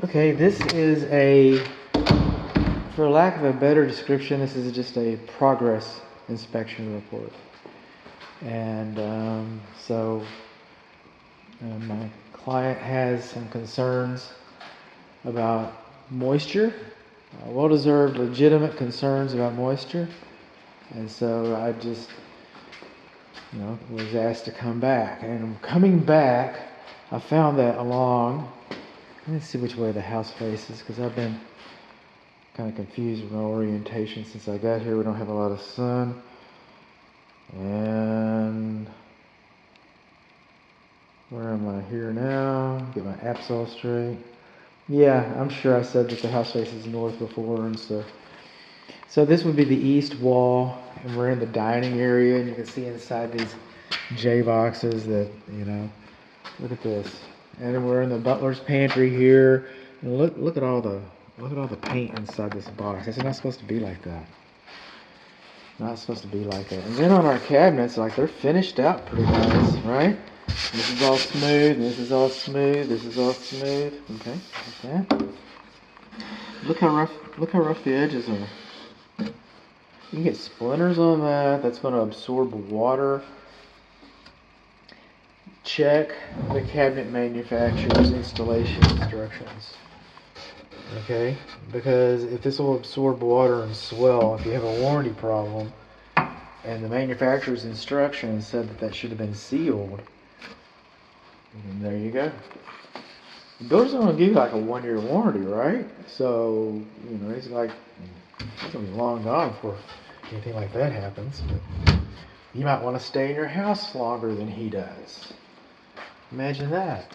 Okay, this is a, for lack of a better description, this is just a progress inspection report. And my client has some concerns about moisture, well-deserved, legitimate concerns about moisture. And so I just, was asked to come back. And coming back, I found that along, let me see which way the house faces, because I've been kind of confused with my orientation since I got here. We don't have a lot of sun. And where am I here now? Get my apps all straight. Yeah, I'm sure I said that the house faces north before, and so this would be the east wall, and we're in the dining area, and you can see inside these J boxes that, look at this. And then we're in the butler's pantry here, and look at all the paint inside this box. It's not supposed to be like that. Not supposed to be like that. And then on our cabinets, like, they're finished out pretty nice, right? This is all smooth, this is all smooth, this is all smooth. Okay, like that. Look how rough the edges are. You can get splinters on that. That's going to absorb water. Check the cabinet manufacturer's installation instructions. Okay, because if this will absorb water and swell, if you have a warranty problem, and the manufacturer's instructions said that should have been sealed, and there you go. The builder's going to give you like a 1-year warranty, right? So, it's like, it's going to be long gone before anything like that happens. But you might want to stay in your house longer than he does. Imagine that.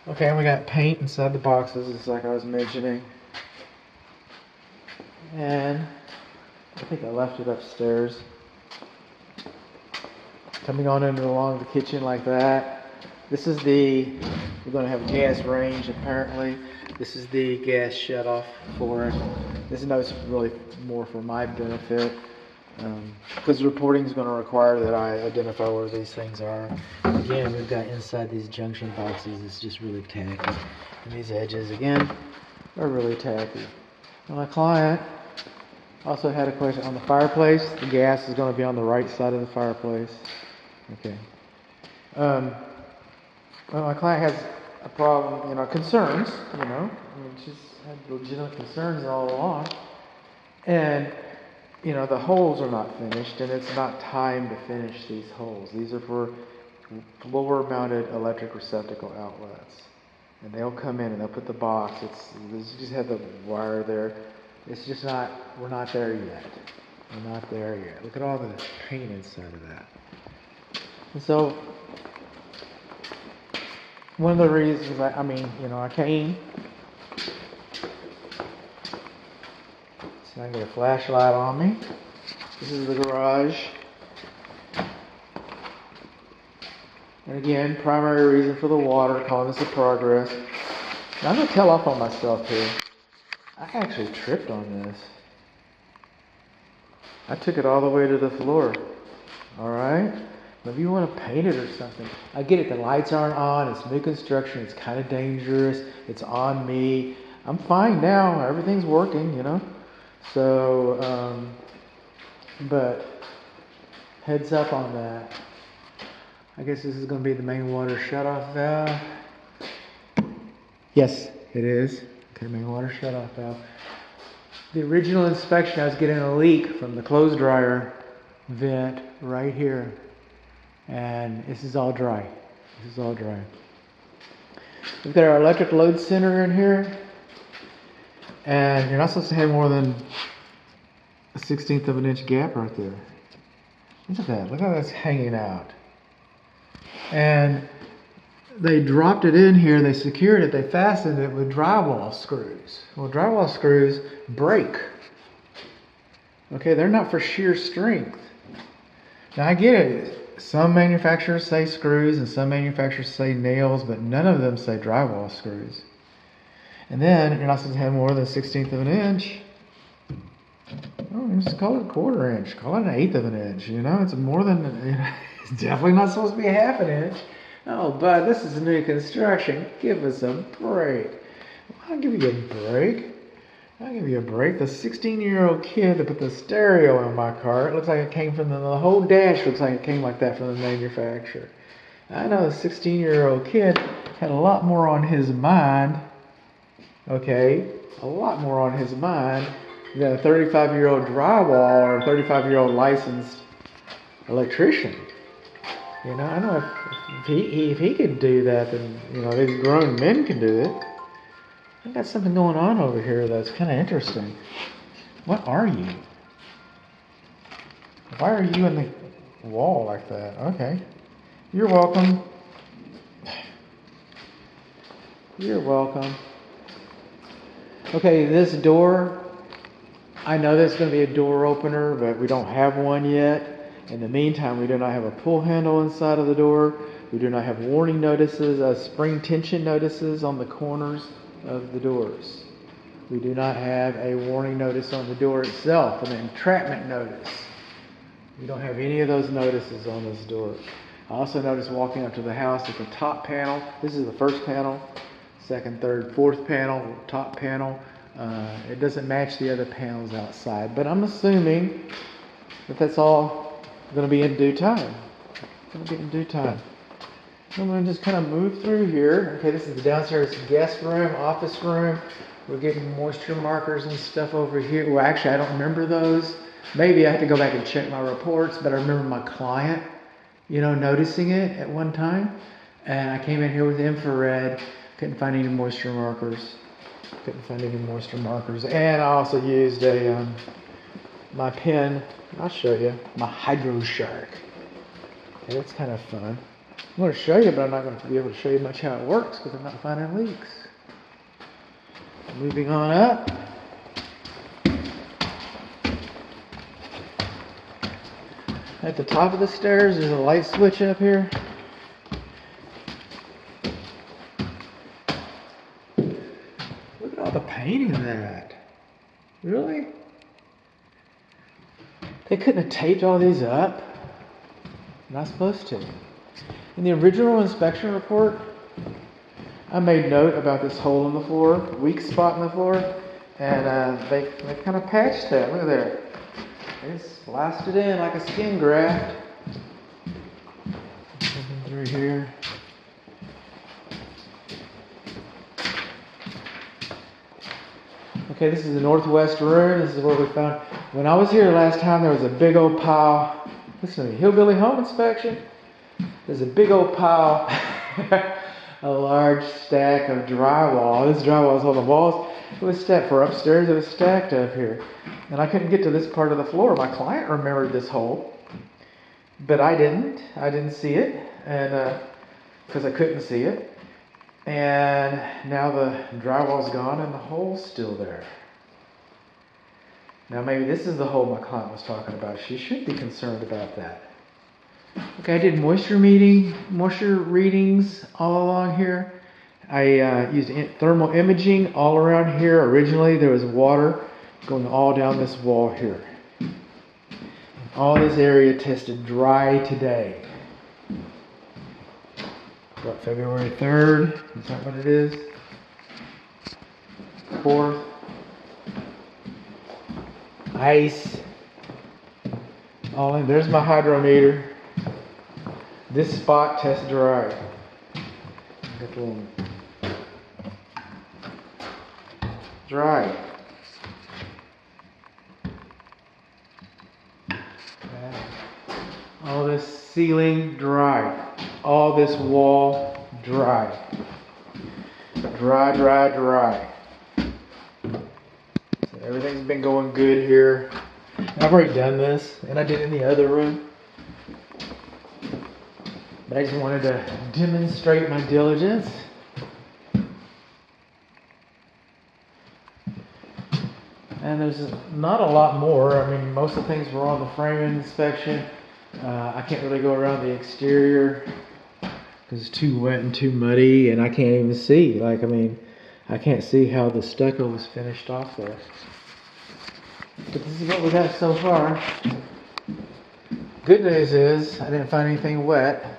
Okay, and we got paint inside the boxes, just like I was mentioning. And I think I left it upstairs. Coming on in along the kitchen like that. This is we're going to have a gas range apparently. This is the gas shutoff for it. This is really more for my benefit. Because reporting is going to require that I identify where these things are. Again, we've got inside these junction boxes, it's just really tacky. And these edges, again, are really tacky. Now, my client also had a question on the fireplace. The gas is going to be on the right side of the fireplace. Okay. Well, my client has a problem, concerns, she's had legitimate concerns all along. And the holes are not finished, and it's not time to finish these holes. These are for floor-mounted electric receptacle outlets. And they'll come in and they'll put the box. You just have the wire there. It's just not, we're not there yet. We're not there yet. Look at all the paint inside of that. And so, one of the reasons, I came. So I get a flashlight on me. This is the garage. And again, primary reason for the water, calling this a progress. Now I'm going to tell off on myself here. I actually tripped on this. I took it all the way to the floor. Alright? Maybe you want to paint it or something. I get it, the lights aren't on, it's new construction, it's kind of dangerous, it's on me. I'm fine now, everything's working, So, but heads up on that. I guess this is going to be the main water shutoff valve. Yes, it is. Okay, main water shutoff valve. The original inspection, I was getting a leak from the clothes dryer vent right here. And this is all dry. This is all dry. We've got our electric load center in here. And you're not supposed to have more than a 1/16 of an inch gap right there. Look at that. Look how that's hanging out. And they dropped it in here. They secured it. They fastened it with drywall screws. Well, drywall screws break. Okay, they're not for sheer strength. Now, I get it. Some manufacturers say screws and some manufacturers say nails, but none of them say drywall screws. And then you're not supposed to have more than a 1/16 of an inch. Oh, just call it a 1/4 inch. Call it an 1/8 of an inch. It's more than. It's definitely not supposed to be a 1/2 inch. Oh, but this is new construction. Give us a break. I'll give you a break. I'll give you a break. The 16-year-old kid that put the stereo in my car, it looks like it came from the whole dash looks like it came like that from the manufacturer. I know the 16-year-old kid had a lot more on his mind, okay, a lot more on his mind than a 35-year-old drywall or a 35-year-old licensed electrician. You know, I know if he could do that, then, you know, these grown men can do it. I got something going on over here that's kind of interesting. What are you? Why are you in the wall like that? Okay. You're welcome. You're welcome. Okay, this door, I know there's going to be a door opener, but we don't have one yet. In the meantime, we do not have a pull handle inside of the door. We do not have warning notices, spring tension notices on the corners of the doors. We do not have a warning notice on the door itself, an entrapment notice. We don't have any of those notices on this door. I also noticed walking up to the house at the top panel, this is the first panel, second, third, fourth panel, top panel. It doesn't match the other panels outside, but I'm assuming that that's all going to be in due time. Going to be in due time. I'm going to just kind of move through here. Okay, this is the downstairs guest room, office room. We're getting moisture markers and stuff over here. Well, actually, I don't remember those. Maybe I have to go back and check my reports, but I remember my client, you know, noticing it at one time. And I came in here with infrared, couldn't find any moisture markers. And I also used my pen. I'll show you, my Hydro Shark. Okay, that's kind of fun. I'm going to show you, but I'm not going to be able to show you much how it works because I'm not finding leaks. Moving on up. At the top of the stairs, there's a light switch up here. Look at all the paint in that. Really? They couldn't have taped all these up? Not supposed to. In the original inspection report, I made note about this hole in the floor, weak spot in the floor, and they kind of patched that. Look at there. They sliced it in like a skin graft. Something through here. Okay, this is the northwest room. This is where we found. When I was here last time, there was a big old pile. Listen to me, hillbilly home inspection. There's a big old pile, a large stack of drywall. This drywall is on the walls. It was stacked for upstairs. It was stacked up here. And I couldn't get to this part of the floor. My client remembered this hole, but I didn't. I didn't see it, and because I couldn't see it. And now the drywall's gone and the hole's still there. Now maybe this is the hole my client was talking about. She should be concerned about that. Okay, I did moisture readings all along here. I used thermal imaging all around here. Originally there was water going all down this wall here. All this area tested dry today. What, February 3rd? Is that what it is? 4th. Ice. All in. There's my hydrometer. This spot tests dry. Got the little dry. All this ceiling dry. All this wall dry. Dry. So everything's been going good here. I've already done this, and I did it in the other room. But I just wanted to demonstrate my diligence. And there's not a lot more. I mean, most of the things were on the frame inspection. I can't really go around the exterior because it's too wet and too muddy, and I can't even see. I can't see how the stucco was finished off there. But this is what we got so far. Good news is I didn't find anything wet.